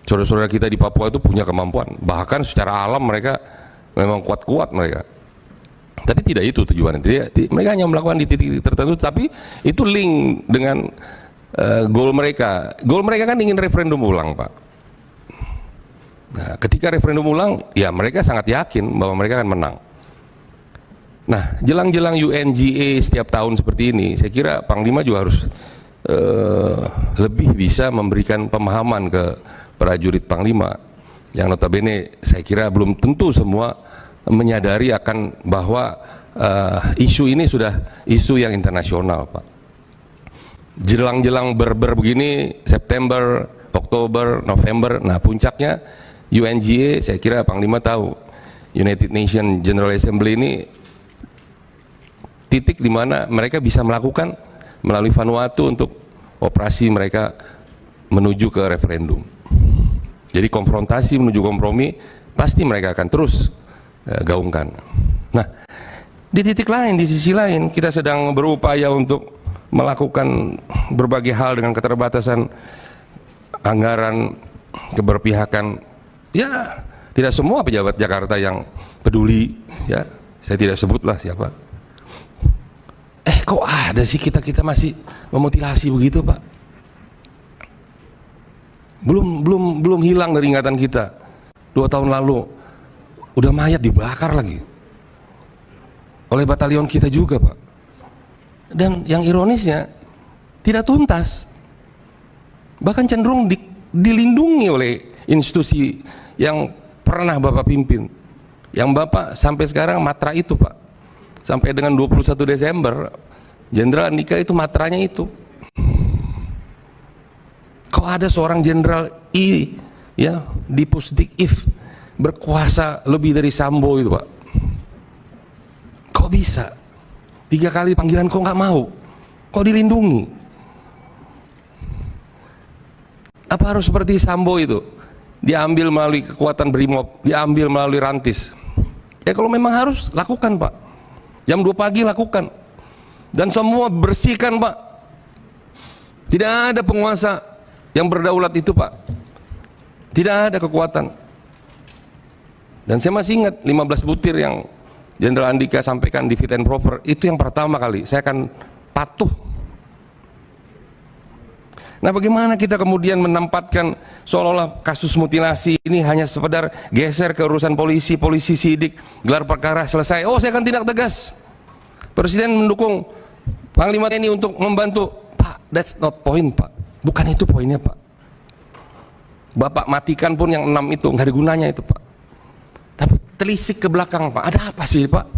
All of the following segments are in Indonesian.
Saudara-saudara kita di Papua itu punya kemampuan, bahkan secara alam mereka memang kuat-kuat mereka. Tapi tidak itu tujuannya. Mereka hanya melakukan di titik tertentu, tapi itu link dengan goal mereka. Goal mereka kan ingin referendum ulang, Pak. Nah, ketika referendum ulang, ya mereka sangat yakin bahwa mereka akan menang. Nah, jelang-jelang UNGA setiap tahun seperti ini, saya kira Panglima juga harus lebih bisa memberikan pemahaman ke prajurit Panglima, yang notabene saya kira belum tentu semua menyadari akan bahwa isu ini sudah isu yang internasional, Pak. Jelang-jelang begini, September, Oktober, November, nah puncaknya UNGA, saya kira Panglima tahu, United Nations General Assembly ini titik di mana mereka bisa melakukan melalui Vanuatu untuk operasi mereka menuju ke referendum. Jadi konfrontasi menuju kompromi pasti mereka akan terus gaungkan. Nah, di titik lain, di sisi lain kita sedang berupaya untuk melakukan berbagai hal dengan keterbatasan anggaran, keberpihakan. Ya, tidak semua pejabat Jakarta yang peduli, ya. Saya tidak sebutlah siapa. Kok ada sih kita masih memutilasi begitu, Pak? Belum hilang dari ingatan kita. 2 tahun lalu udah mayat dibakar lagi oleh batalion kita juga, Pak. Dan yang ironisnya tidak tuntas, bahkan cenderung dilindungi oleh institusi yang pernah Bapak pimpin, yang Bapak sampai sekarang matra itu, Pak. Sampai dengan 21 Desember Jenderal Andika itu matranya itu. Kok ada seorang Jenderal I, ya, di Pusdikif berkuasa lebih dari Sambo itu, Pak? Kok bisa? 3 kali panggilan kok nggak mau? Kok dilindungi? Apa harus seperti Sambo itu? Diambil melalui kekuatan Brimob, diambil melalui Rantis. Ya kalau memang harus, lakukan, Pak. Jam 2 pagi lakukan. Dan semua bersihkan, Pak. Tidak ada penguasa yang berdaulat itu, Pak. Tidak ada kekuatan. Dan saya masih ingat 15 butir yang Jenderal Andika sampaikan di fit and proper, itu yang pertama kali saya akan patuh. Nah, bagaimana kita kemudian menempatkan seolah-olah kasus mutilasi ini hanya sekedar geser ke urusan polisi sidik, gelar perkara selesai, oh saya akan tindak tegas, Presiden mendukung Panglima TNI untuk membantu. Pak, that's not point, Pak. Bukan itu poinnya, Pak. Bapak matikan pun yang 6 itu nggak ada gunanya itu, Pak. Tapi telisik ke belakang, Pak. Ada apa sih, Pak?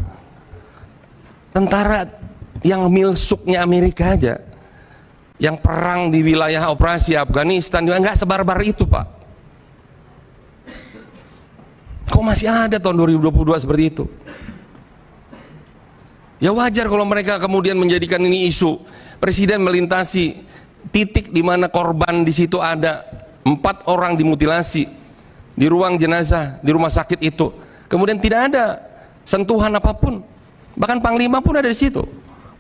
Tentara yang milsuknya Amerika aja, yang perang di wilayah operasi Afghanistan juga nggak sebarbar itu, Pak. Kok masih ada tahun 2022 seperti itu? Ya wajar kalau mereka kemudian menjadikan ini isu. Presiden melintasi titik di mana korban di situ ada 4 orang dimutilasi di ruang jenazah di rumah sakit itu. Kemudian tidak ada sentuhan apapun. Bahkan Panglima pun ada di situ.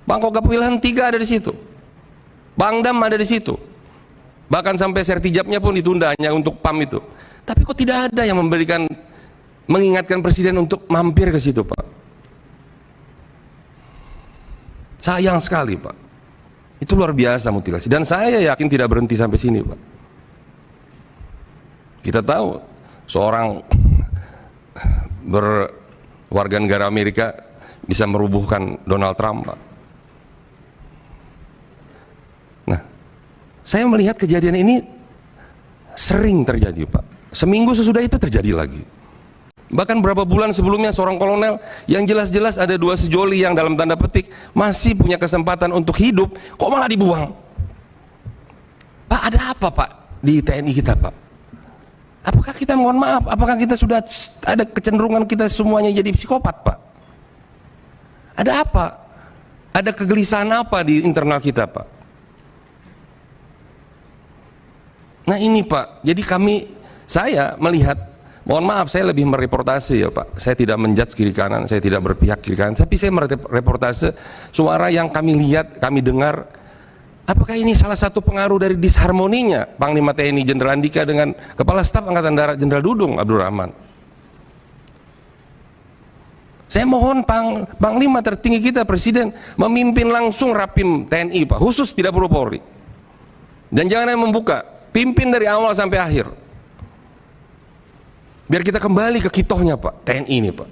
Pangkogap Wilhan 3 ada di situ. Pangdam ada di situ. Bahkan sampai sertijabnya pun ditunda hanya untuk PAM itu. Tapi kok tidak ada yang mengingatkan Presiden untuk mampir ke situ, Pak? Sayang sekali, Pak. Itu luar biasa mutilasi. Dan saya yakin tidak berhenti sampai sini, Pak. Kita tahu seorang berwarga negara Amerika bisa merubuhkan Donald Trump, Pak. Nah, saya melihat kejadian ini sering terjadi, Pak. Seminggu sesudah itu terjadi lagi. Bahkan beberapa bulan sebelumnya seorang kolonel yang jelas-jelas ada 2 sejoli yang dalam tanda petik masih punya kesempatan untuk hidup, kok malah dibuang. Pak, ada apa, Pak, di TNI kita, Pak? Apakah kita, mohon maaf, apakah kita sudah ada kecenderungan kita semuanya jadi psikopat, Pak? Ada apa? Ada kegelisahan apa di internal kita, Pak? Nah ini, Pak, jadi saya melihat, mohon maaf, saya lebih mereportase ya, Pak. Saya tidak menjudge kiri kanan, saya tidak berpihak kiri kanan, tapi saya mereportase suara yang kami lihat, kami dengar Apakah ini salah satu pengaruh dari disharmoninya Panglima TNI Jenderal Andika dengan Kepala Staf Angkatan Darat Jenderal Dudung Abdurrahman? Saya mohon Panglima tertinggi kita, Presiden, memimpin langsung Rapim TNI, Pak, khusus tidak perlu Polri. Dan jangan yang membuka, pimpin dari awal sampai akhir. Biar kita kembali ke kitohnya, Pak, TNI ini, Pak.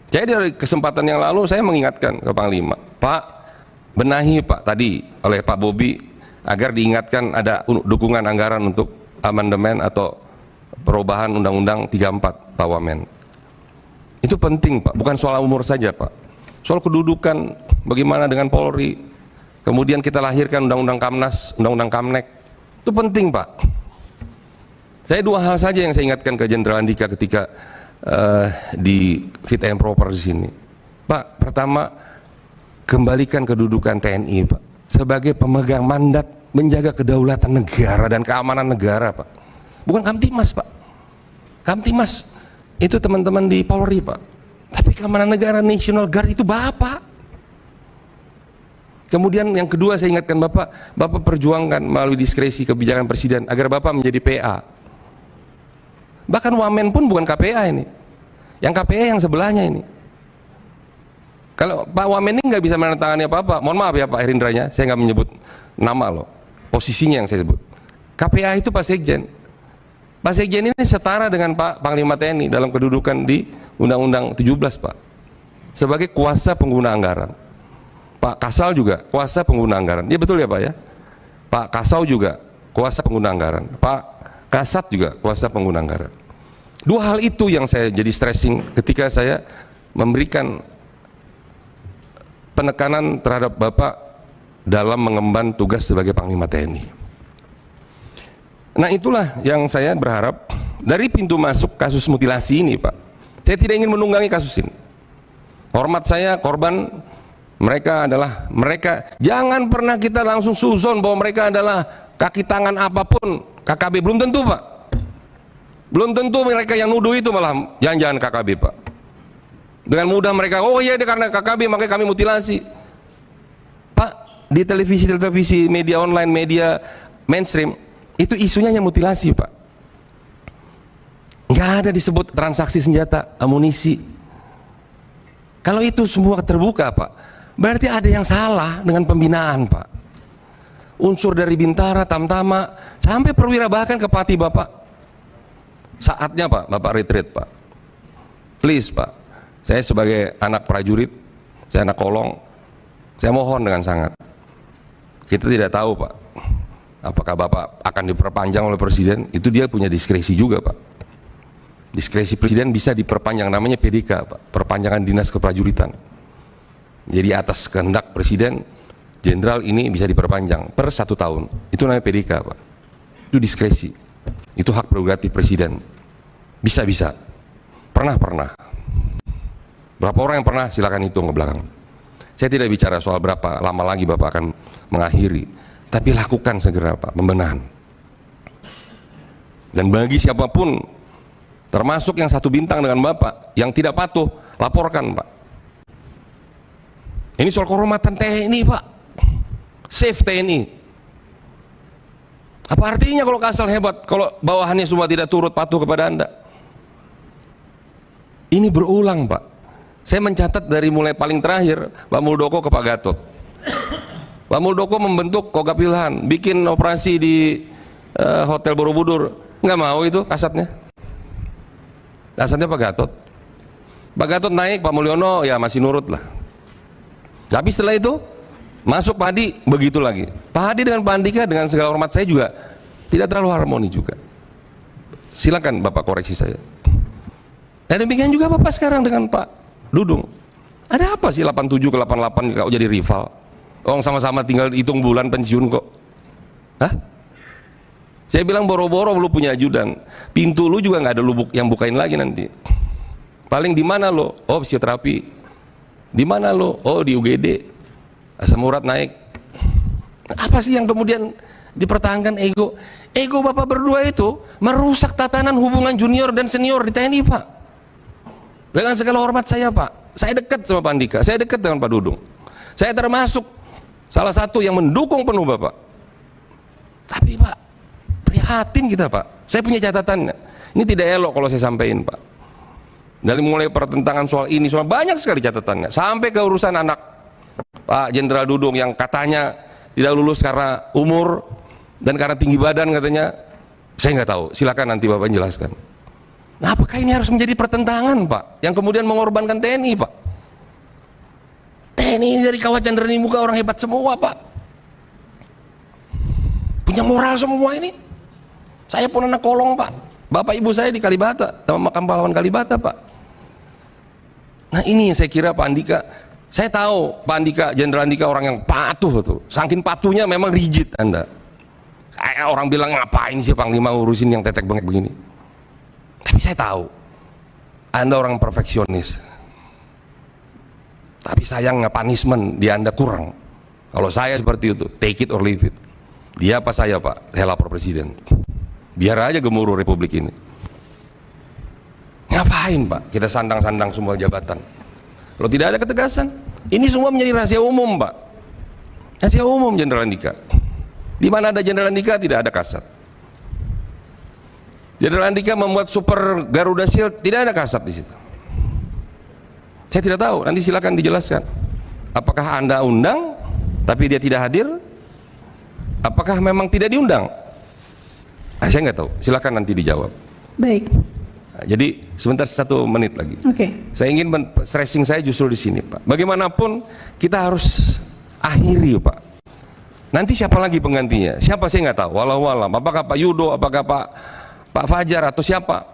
Saya dari kesempatan yang lalu saya mengingatkan ke Panglima, Pak, benahi Pak tadi oleh Pak Bobi agar diingatkan ada dukungan anggaran untuk amandemen atau perubahan Undang-Undang 34 Pak Wamen. Itu penting Pak, bukan soal umur saja Pak, soal kedudukan bagaimana dengan Polri, kemudian kita lahirkan Undang-Undang Kamnas, Undang-Undang Kamnek, itu penting Pak. Saya dua hal saja yang saya ingatkan ke Jenderal Andika ketika di fit and proper di sini, Pak. Pertama, kembalikan kedudukan TNI Pak sebagai pemegang mandat menjaga kedaulatan negara dan keamanan negara Pak, bukan Kamtimas Pak. Kamtimas itu teman-teman di Polri Pak, tapi keamanan negara National Guard itu Bapak. Kemudian yang kedua saya ingatkan Bapak perjuangkan melalui diskresi kebijakan Presiden agar Bapak menjadi PA. Bahkan Wamen pun bukan KPA ini, yang KPA yang sebelahnya ini. Kalau Pak Wamen ini nggak bisa menandatangani apa-apa, mohon maaf ya Pak Herindranya, saya nggak menyebut nama loh, posisinya yang saya sebut. KPA itu Pak Sekjen. Pak Sekjen ini setara dengan Pak Panglima TNI dalam kedudukan di Undang-Undang 17 Pak, sebagai kuasa pengguna anggaran. Pak Kasal juga kuasa pengguna anggaran, ya betul ya Pak ya. Pak Kasau juga kuasa pengguna anggaran, Pak Kasat juga kuasa pengguna anggaran. Dua hal itu yang saya jadi stressing ketika saya memberikan penekanan terhadap Bapak dalam mengemban tugas sebagai Panglima TNI. Nah itulah yang saya berharap dari pintu masuk kasus mutilasi ini Pak. Saya tidak ingin menunggangi kasus ini. Hormat saya, korban mereka adalah mereka. Jangan pernah kita langsung suzon bahwa mereka adalah kaki tangan apapun KKB. Belum tentu Pak. Belum tentu mereka yang nuduh itu malah jangan-jangan KKB Pak. Dengan mudah mereka, oh iya dia karena KKB makanya kami mutilasi. Pak, di televisi, media online, media mainstream, itu isunya hanya mutilasi Pak. Nggak ada disebut transaksi senjata, amunisi. Kalau itu semua terbuka Pak, berarti ada yang salah dengan pembinaan Pak. Unsur dari Bintara, Tamtama, sampai perwira bahkan ke Pati Bapak. Saatnya Pak, Bapak retreat Pak. Please Pak. Saya sebagai anak prajurit, saya anak kolong, saya mohon dengan sangat. Kita tidak tahu Pak, apakah Bapak akan diperpanjang oleh Presiden, itu dia punya diskresi juga Pak. Diskresi Presiden bisa diperpanjang, namanya PDK Pak, perpanjangan dinas keprajuritan. Jadi atas kehendak Presiden, Jenderal ini bisa diperpanjang per 1 tahun, itu namanya PDK Pak. Itu diskresi, itu hak prerogatif Presiden. Bisa-bisa, pernah. Berapa orang yang pernah, silakan hitung ke belakang. Saya tidak bicara soal berapa lama lagi Bapak akan mengakhiri, tapi lakukan segera Pak pembenahan. Dan bagi siapapun, termasuk yang 1 bintang dengan Bapak, yang tidak patuh, laporkan Pak. Ini soal kehormatan TNI Pak, save TNI. Apa artinya kalau Kasal hebat, kalau bawahannya semua tidak turut patuh kepada Anda? Ini berulang Pak. Saya mencatat dari mulai paling terakhir Pak Muldoko ke Pak Gatot. Pak Muldoko membentuk Kogab Wilhan, bikin operasi di Hotel Borobudur, nggak mau itu kasatnya. Kasatnya Pak Gatot. Pak Gatot naik, Pak Mulyono ya masih nurut lah. Tapi setelah itu masuk Pak Hadi, begitu lagi. Pak Hadi dengan Pak Andika dengan segala hormat saya juga tidak terlalu harmoni juga. Silakan Bapak koreksi saya. Dan demikian juga Bapak sekarang dengan Pak Dudung. Ada apa sih 87 ke 88 kau jadi rival? Orang sama-sama tinggal hitung bulan pensiun kok. Hah? Saya bilang boro-boro lu punya ajudan. Pintu lu juga nggak ada lu yang bukain lagi nanti. Paling di mana lo? Oh fisioterapi. Di mana lo? Oh di UGD. Asam urat naik. Apa sih yang kemudian dipertahankan ego? Ego Bapak berdua itu merusak tatanan hubungan junior dan senior di TNI Pak. Dengan segala hormat saya Pak, saya dekat sama Pak Andika, saya dekat dengan Pak Dudung. Saya termasuk salah satu yang mendukung penuh Bapak. Tapi Pak, prihatin kita Pak. Saya punya catatannya. Ini tidak elok kalau saya sampaikan Pak. Dari mulai pertentangan soal ini, soal banyak sekali catatannya. Sampai ke urusan anak Pak Jenderal Dudung yang katanya tidak lulus karena umur dan karena tinggi badan katanya. Saya nggak tahu, silakan nanti Bapak jelaskan. Nah, apakah ini harus menjadi pertentangan Pak, yang kemudian mengorbankan TNI Pak? TNI dari Kawat Chandra di Muka orang hebat semua Pak, punya moral semua ini. Saya pun anak kolong Pak, bapak ibu saya di Kalibata, sama makam pahlawan Kalibata Pak. Nah ini yang saya kira Pak Andika, saya tahu Pak Andika, Jenderal Andika orang yang patuh tuh, saking patuhnya memang rigid Anda. Orang bilang ngapain sih Panglima urusin yang tetek bengek begini. Tapi saya tahu Anda orang perfeksionis. Tapi sayangnya punishment di Anda kurang. Kalau saya seperti itu, take it or leave it. Dia apa saya Pak, saya lapor presiden. Biar aja gemuruh republik ini. Ngapain Pak kita sandang-sandang semua jabatan? Kalau tidak ada ketegasan, ini semua menjadi rahasia umum Pak. Rahasia umum Jenderal Andika. Di mana ada Jenderal Andika tidak ada Kasat. Jenderal Andika membuat Super Garuda Shield, tidak ada Kasat di situ. Saya tidak tahu, nanti silakan dijelaskan. Apakah Anda undang tapi dia tidak hadir? Apakah memang tidak diundang? Nah, saya nggak tahu, silakan nanti dijawab. Baik. Nah, jadi sebentar 1 menit lagi. Oke. Saya ingin stressing saya justru di sini Pak. Bagaimanapun kita harus akhiri Pak. Nanti siapa lagi penggantinya? Siapa saya nggak tahu. Walau-walau. Apakah Pak Yudo? Apakah Pak Fajar atau siapa?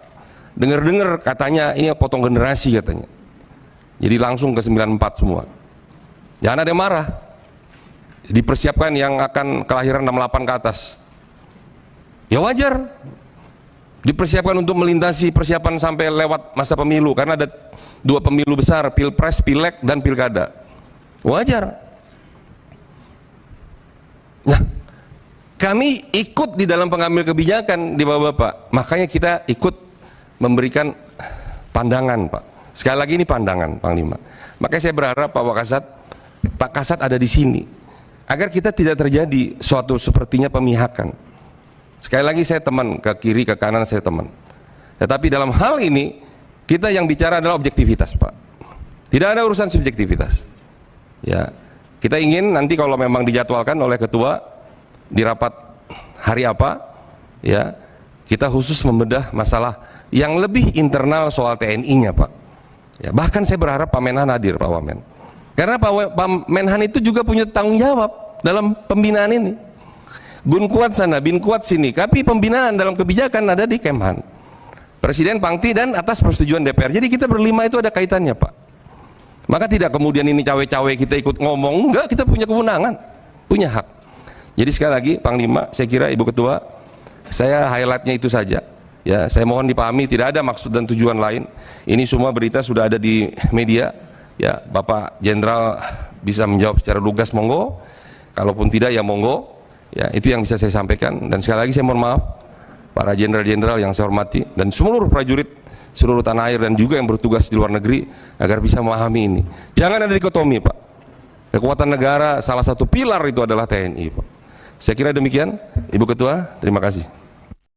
Dengar-dengar katanya ini potong generasi katanya. Jadi langsung ke 94 semua. Jangan ada yang marah. Dipersiapkan yang akan kelahiran 68 ke atas. Ya wajar. Dipersiapkan untuk melintasi persiapan sampai lewat masa pemilu karena ada 2 pemilu besar, Pilpres, Pileg dan Pilkada. Wajar. Nah, kami ikut di dalam pengambil kebijakan di Bapak-Bapak, makanya kita ikut memberikan pandangan Pak. Sekali lagi ini pandangan Panglima. Makanya saya berharap Pak Kasat ada di sini, agar kita tidak terjadi suatu sepertinya pemihakan. Sekali lagi saya teman, ke kiri ke kanan saya teman. Tetapi dalam hal ini kita yang bicara adalah objektivitas Pak. Tidak ada urusan subjektivitas. Ya. Kita ingin nanti kalau memang dijadwalkan oleh ketua di rapat hari apa, ya kita khusus membedah masalah yang lebih internal soal TNI-nya Pak. Ya, bahkan saya berharap Pak Menhan hadir Pak Wamen. Karena Pak Menhan itu juga punya tanggung jawab dalam pembinaan ini. Gun kuat sana, bin kuat sini. Tapi pembinaan dalam kebijakan ada di Kemhan. Presiden, Pangti dan atas persetujuan DPR. Jadi kita berlima itu ada kaitannya Pak. Maka tidak kemudian ini cawe-cawe kita ikut ngomong, enggak, kita punya kewenangan, punya hak. Jadi sekali lagi Panglima, saya kira Ibu Ketua, saya highlightnya itu saja. Ya, saya mohon dipahami tidak ada maksud dan tujuan lain. Ini semua berita sudah ada di media. Ya, Bapak Jenderal bisa menjawab secara lugas monggo. Kalaupun tidak ya monggo. Ya, itu yang bisa saya sampaikan. Dan sekali lagi saya mohon maaf para jenderal-jenderal yang saya hormati dan seluruh prajurit seluruh tanah air dan juga yang bertugas di luar negeri agar bisa memahami ini. Jangan ada dikotomi Pak. Kekuatan negara salah satu pilar itu adalah TNI Pak. Saya kira demikian Ibu Ketua, terima kasih.